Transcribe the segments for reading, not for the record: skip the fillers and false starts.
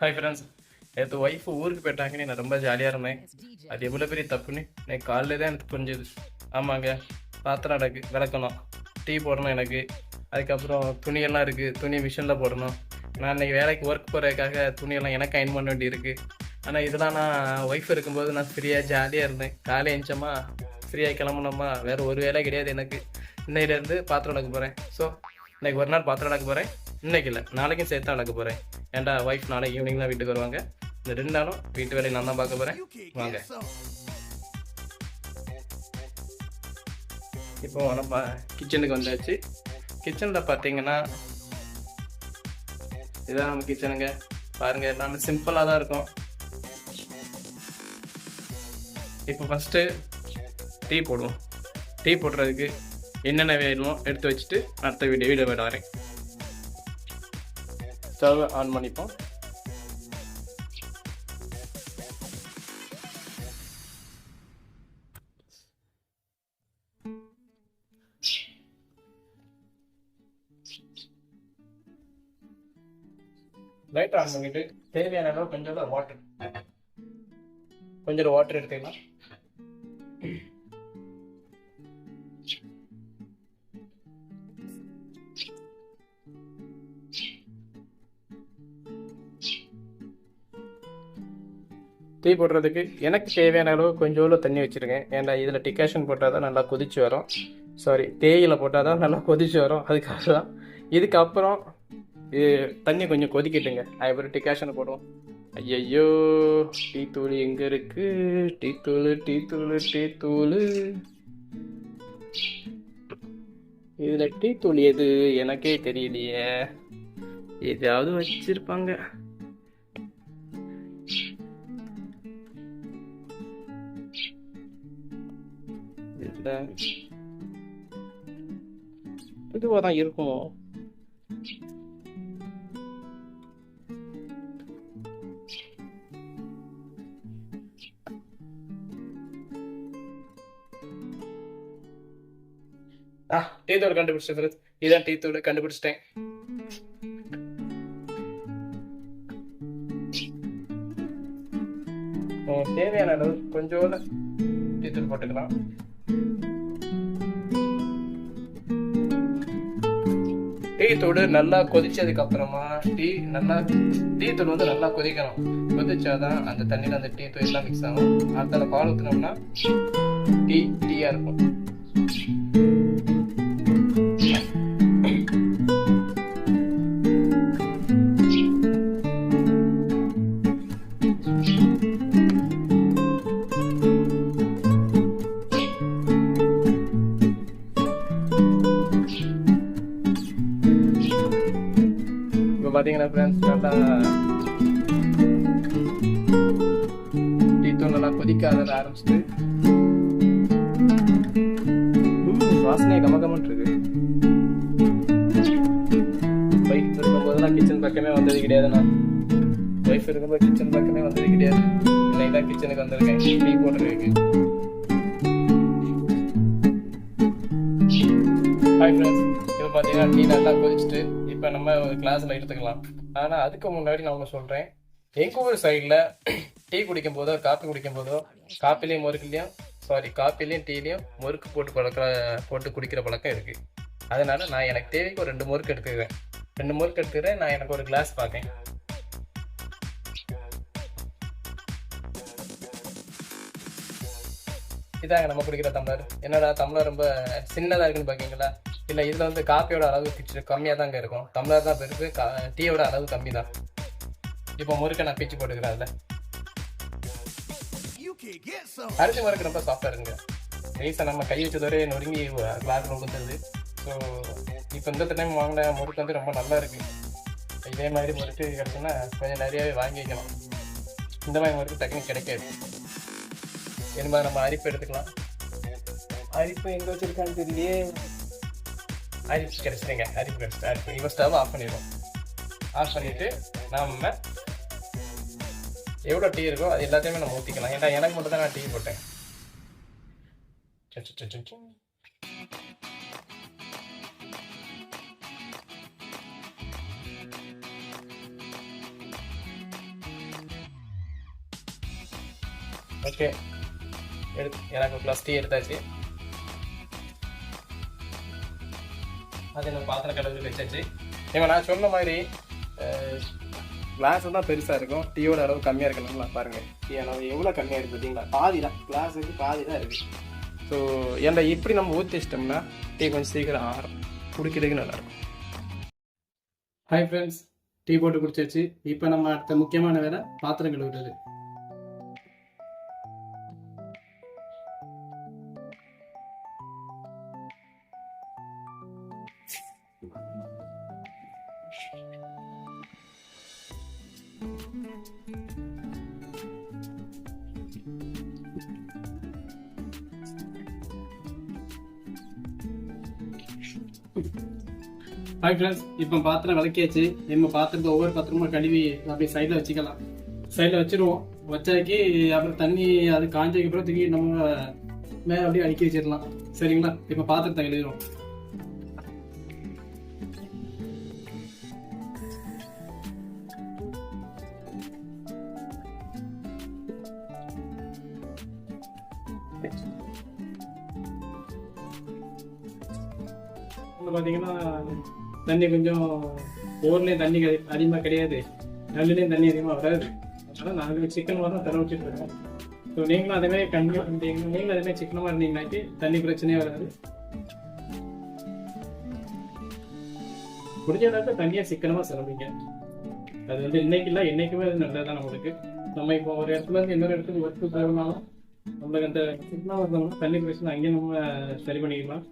Hi friends. நேற்று wife ஊருக்கு போயிட்டாங்கன்னு நான் ரொம்ப ஜாலியாக இருந்தேன். அது எவ்வளோ பெரிய தப்புன்னு எனக்கு காலையில் தான் எனக்கு புரிஞ்சுது. ஆமாங்க, பாத்திரம் விளக்கணும், டீ போடணும் எனக்கு. அதுக்கப்புறம் துணியெல்லாம் இருக்குது, துணி மிஷினில் போடணும். நான் இன்றைக்கி வேலைக்கு ஒர்க் போகிறதுக்காக துணியெல்லாம் எனக்கு அயன் பண்ண வேண்டி இருக்குது. ஆனால் இதெல்லாம் நான் ஒய்ஃப் இருக்கும்போது நான் ஃப்ரீயாக ஜாலியாக இருந்தேன். காலை எழுந்தோமா ஃப்ரீயாக கிளம்புனோமா, வேறு ஒரு வேலை கிடையாது எனக்கு. இன்னையிலேருந்து பாத்திரம் விளக்க போகிறேன். ஸோ இன்றைக்கி ஒரு நாள் பாத்திரம் விளக்க போகிறேன். இன்றைக்கி இல்லை, நாளைக்கும் சேர்த்து விளக்க போகிறேன். ஏன்டா ஒய்ஃப் நாளைக்கு ஈவினிங் தான் வீட்டுக்கு வருவாங்க. இந்த 2 நாளும் வீட்டு வேலையை நான் தான் பார்க்க போகிறேன். வாங்க, இப்போ நம்ம கிச்சனுக்கு வந்தாச்சு. கிச்சனில் பார்த்தீங்கன்னா இதான் நம்ம கிச்சனுங்க. பாருங்கள், எல்லாமே சிம்பிளாக தான் இருக்கும். இப்போ ஃபஸ்ட்டு டீ போடுவோம். டீ போடுறதுக்கு என்னென்ன வேணுமோ எடுத்து வச்சுட்டு அடுத்த வீடியோ வரேன். ஸ்டவ் ஆன் பண்ணிப்போம். லைட் ஆன் பண்ணிட்டு தேவையான அளவு கொஞ்சம் வாட்டர் எடுத்துக்கலாம். டீ போடுறதுக்கு எனக்கு தேவையான அளவு கொஞ்சோண்டு தண்ணி வச்சுருக்கேன். ஏன்னா இதில் டிகாஷன் போட்டால் தான் நல்லா கொதிச்சு வரும். சாரி, தேயிலை போட்டால் தான் நல்லா கொதிச்சு வரும். அதுக்காக தான். இதுக்கப்புறம் தண்ணி கொஞ்சம் கொதிக்கிட்டுங்க, அதுக்கப்புறம் டிகாஷனை போடுவோம். ஐயையோ, டீ தூள் எங்கே இருக்குது? டீ தூள் இதில் டீ தூள் எது எனக்கே தெரியலையே. ஏதாவது வச்சிருப்பாங்க. இதுவாக தான் இருக்கும். டீ தூள் கண்டுபிடிச்சேன். இதான் டீ தூள் கண்டுபிடிச்சிட்டேன். தேவையான அளவு கொஞ்சோண்டு டீ தூள் போட்டுக்கலாம். டீ தூள் நல்லா கொதிச்சதுக்கு அப்புறமா டீ தூள் வந்து நல்லா கொதிக்கணும். கொதிச்சாதான் அந்த தண்ணியில் அந்த டீ தூள் எல்லாம் மிக்ஸ் ஆகும். அதில் பால் ஊற்றினோம்னா டீயா இருக்கும். பார்த்தீங்கன்னா ஃப்ரெண்ட்ஸ், நல்லா டீ தூள் நல்லா கொதிக்க ஆரம்பிச்சுட்டு வாசனையே கமகமன் இருக்கு. ஒய்ஃப் இருக்கும்போதெல்லாம் கிச்சன் பக்கமே வந்தது கிடையாது. நான் ஒய்ஃப் இருக்கும்போது கிச்சன் பக்கமே வந்தது கிடையாது. இன்னைக்கு தான் கிச்சனுக்கு வந்திருக்கேன் டீ போடுறதுக்கு. ஹாய் ஃப்ரெண்ட்ஸ், இப்போ பார்த்தீங்கன்னா டீ நல்லா கொதிச்சுட்டு இப்போ நம்ம கிளாஸில் எடுத்துக்கலாம். ஆனால் அதுக்கு முன்னாடி நான் ஒன்று சொல்கிறேன். எங்கள் ஊர் சைடில் டீ குடிக்கும் போதோ காப்பி குடிக்கும் போதோ காப்பிலையும் டீலையும் முறுக்கு போட்டு குடிக்கிற பழக்கம் இருக்குது. அதனால் நான் எனக்கு தேவைக்கு ஒரு 2 முறுக்கு எடுத்துக்கிறேன். நான் எனக்கு ஒரு கிளாஸ் பார்க்கேன். இதாங்க நம்ம குடிக்கிற டம்ளர். என்னடா டம்ளர் ரொம்ப சின்னதாக இருக்குன்னு பார்க்கிங்களா? இல்லை, இதில் வந்து காப்பியோட அளவு கம்மியாக தாங்க இருக்கும். டம்ளர் தான் பெருசு, டீயோட அளவு கம்மி தான். இப்போ முறுக்கை நான் பிச்சு போட்டுக்கிறேன். அதில் அரிசி முறுக்கு ரொம்ப சாஃப்டாக இருக்குங்க. ரீசன் நம்ம கை வச்சதோடய நொறுங்கி கிளாஸில் உளுந்துருது. ஸோ இப்போ இந்த டைம் வாங்கின முறுக்கு வந்து ரொம்ப நல்லா இருக்குது. இதே மாதிரி முறுக்கு கிடச்சுன்னா கொஞ்சம் நிறையாவே வாங்கி வைக்கணும். இந்த மாதிரி முறுக்கு டக்குனு கிடைக்காது. என்ன நம்ம அரிப்பு எடுத்துக்கலாம். அரிப்பு எங்கே வச்சுருக்கான்னு தெரியலையே. அரிப்பு கிடச்சிட்டு இப்போ ஸ்டவ் ஆஃப் பண்ணிடுவோம். ஆஃப் பண்ணிவிட்டு நம்ம எவ்வளோ டீ இருக்கோ அது எல்லாத்தையுமே நம்ம ஊற்றிக்கலாம். ஏன்னா எனக்கு மட்டும் தான் நான் டீ போட்டேன். ஓகே, எனக்கு ப்ளஸ் டீ எடுத்தாச்சு. அது நம்ம பாத்திரம் கழுவுறதுக்கு வச்சாச்சு. ஏங்க நான் சொன்ன மாதிரி கிளாஸ் தான் பெருசாக இருக்கும், டீயோட அளவு கம்மியாக இருக்கணும்னா பாருங்கள். டீ அளவு எவ்வளோ கம்மியாக இருக்குது பார்த்தீங்களா? பாதி தான், கிளாஸுக்கு பாதி தான் இருக்குது. ஸோ ஏன்டா இப்படி நம்ம ஊற்றி வச்சிட்டோம்னா டீ கொஞ்சம் சீக்கிரம் ஆறும், குடிக்கிறதுக்கு நல்லாயிருக்கும். ஹாய் ஃப்ரெண்ட்ஸ், டீ போட்டு குடிச்சாச்சு. இப்போ நம்ம அடுத்த முக்கியமான வேலை பாத்திரம் கழுவுறது. ஹாய் ஃப்ரெண்ட்ஸ், இப்போ பாத்திரம் விளக்கியாச்சு. நம்ம பாத்திரத்தை ஒவ்வொரு பாத்திரமா கழுவி அப்படியே சைடில் வச்சுக்கலாம். சைடில் வச்சுருவோம். வச்சாக்கி அப்புறம் தண்ணி அது காஞ்சதுக்கு அப்புறம் தூக்கி நம்ம மேலே அப்படியே அடுக்கி வச்சிடலாம். சரிங்களா? இப்போ பாத்திரத்தை கழுவிடுவோம். பார்த்தீங்கன்னா தண்ணி கொஞ்சம் போர்லேயும் தண்ணி அதிகமாக கிடையாது, நல்லுலேயும் தண்ணி அதிகமாக வராது. அதனால் நாங்கள் சிக்கனமாக தான் தர வச்சுட்டு இருக்கோம். ஸோ நீங்களும் அதேமாதிரி நீங்களும் அதேமாதிரி சிக்கனமாக இருந்தீங்கன்னாக்கி தண்ணி பிரச்சனையே வராது. முடிஞ்சதாக்க தண்ணியாக சிக்கனமாக செலவிங்க. அது வந்து இன்னைக்கு இல்லை, என்றைக்குமே அது நல்லது தான் நம்மளுக்கு. நம்ம இப்போ ஒரு இடத்துல இருந்து இன்னொரு இடத்துக்கு ஒர்க்கு போகணும்னாலும் நம்மளுக்கு அந்த சிக்கனமாக இருந்தோம்னா தண்ணி பிரச்சனை அங்கேயும் நம்ம சரி பண்ணிக்கலாம்.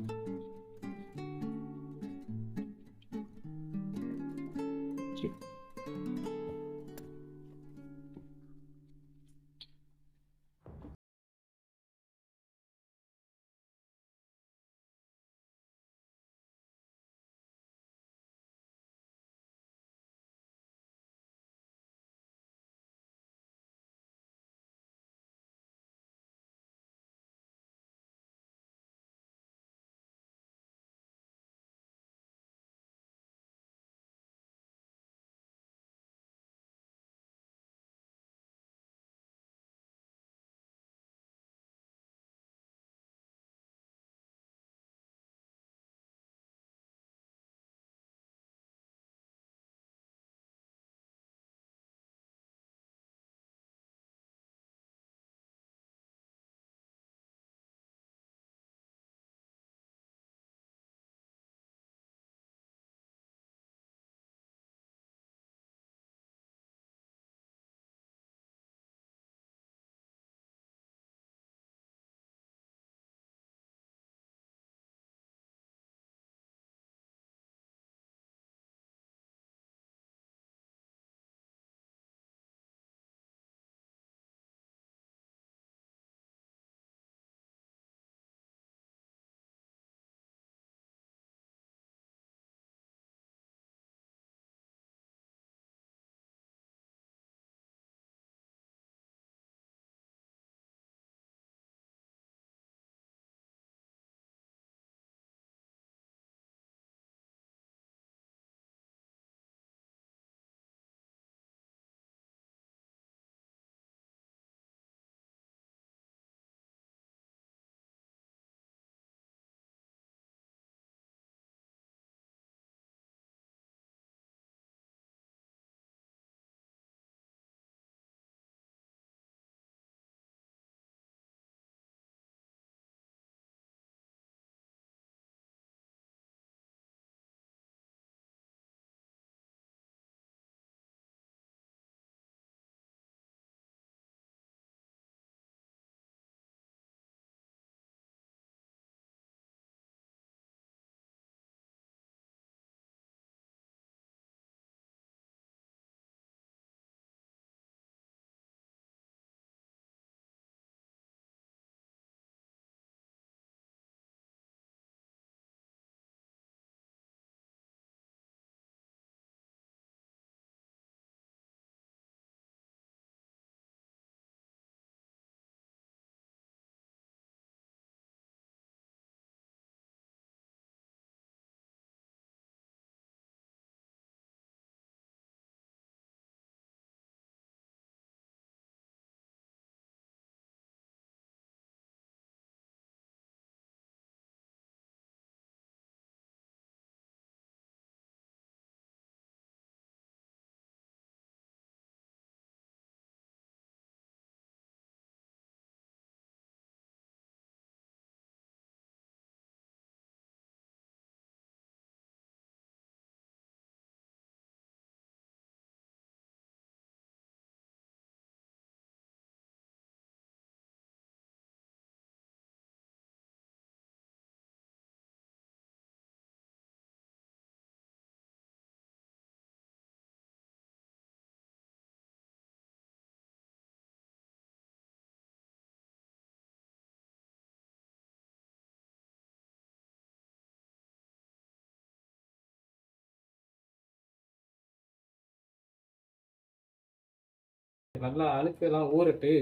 நல்லா அழுக்கெல்லாம் ஊறட்டு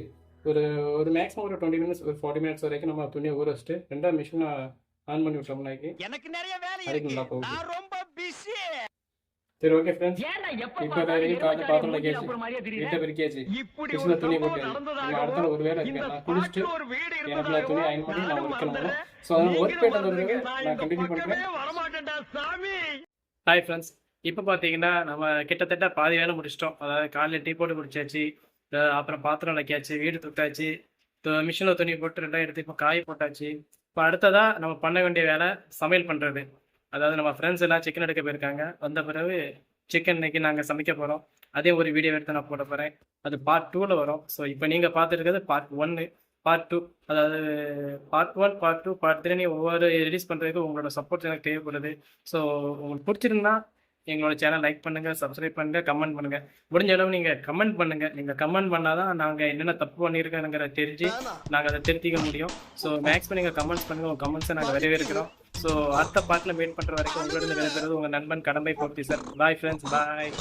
ஒரு ஒரு மேக்ஸிமம் ஒரு 20 மினிட்ஸ் ஒரு 40 மினிட்ஸ் வரைக்கும் நம்ம துணியை ஊற வச்சுட்டு ரெண்டாவது மிஷினை ஆன் பண்ணி விட்டோம்னாக்கி எனக்கு நிறைய வேலை அதுக்கு இருக்கு நல்லா போகுது. நான் ரொம்ப பிஸி. சரி ஓகே ஃப்ரெண்ட்ஸ், இப்போ வரைக்கும் காலைல பாத்திரம் வைக்காச்சு, வீட்டை பெருக்கியாச்சு, இப்படி கிச்சனில் ஒரு துணி சம்பவம் போட்டு நடந்ததாக அடுத்த ஒரு வேலை இருக்கு. நான் குளிச்சுட்டு ஒரு வீடு எனக்கு நான் துணி அயன் பண்ணி நான் ஒர்க் பண்ணணும். ஸோ அதனால ஒர்க் போயிட்டு வந்ததுக்கு நான் கண்டினியூ பண்ணுறேன். வரமாட்டேன்டா சாமி. ஹாய் ஃப்ரெண்ட்ஸ், இப்போ பார்த்தீங்கன்னா நம்ம கிட்டத்தட்ட பாதி வேலை முடிச்சிட்டோம். அதாவது காலையில் டீ போட்டு குடிச்சாச்சு, அப்புறம் பாத்திரம் வைக்காச்சு, வீடு துட்டாச்சு, மிஷினில் துணி போட்டு ரெண்டாவது எடுத்து இப்போ காய போட்டாச்சு. இப்போ அடுத்ததாக நம்ம பண்ண வேண்டிய வேலை சமையல் பண்ணுறது. அதாவது நம்ம ஃப்ரெண்ட்ஸ் எல்லாம் சிக்கன் எடுக்க போயிருக்காங்க. வந்த பிறகு சிக்கன் இன்னைக்கு நாங்கள் சமைக்க போகிறோம். அதே ஒரு வீடியோ எடுத்து நான் போட போகிறேன். அது பார்ட் 2ல் வரும். ஸோ இப்போ நீங்கள் பார்த்துருக்கிறது பார்ட் 1, பார்ட் 2. அதாவது பார்ட் 1, பார்ட் 2, பார்ட் 3 ஒவ்வொரு ரிலீஸ் பண்ணுறதுக்கு உங்களோட சப்போர்ட் எனக்கு தேவைப்படுது. ஸோ உங்களுக்கு பிடிச்சிருந்தா எங்களோட சேனல் லைக் பண்ணுங்கள், சப்ஸ்கிரைப் பண்ணுங்கள், கமெண்ட் பண்ணுங்கள். முடிஞ்ச அளவு நீங்கள் கமெண்ட் பண்ணுங்கள். நீங்கள் கமெண்ட் பண்ணால் தான் நாங்கள் என்னென்ன தப்பு பண்ணியிருக்கோங்கிற தெரிஞ்சு நாங்கள் அதை திருத்திக்க முடியும். ஸோ மேக்ஸிமம் நீங்கள் கமெண்ட்ஸ் பண்ணுங்கள். உங்கள் கமெண்ட்ஸை நாங்கள் வரவேற்கிறோம். ஸோ அடுத்த பார்ட்டில் வெயிட் பண்ணுற வரைக்கும் உங்களோட விடைபெறுவது உங்கள் நண்பன் கடம்பை போட்டி சார். பாய் ஃப்ரெண்ட்ஸ், பாய்.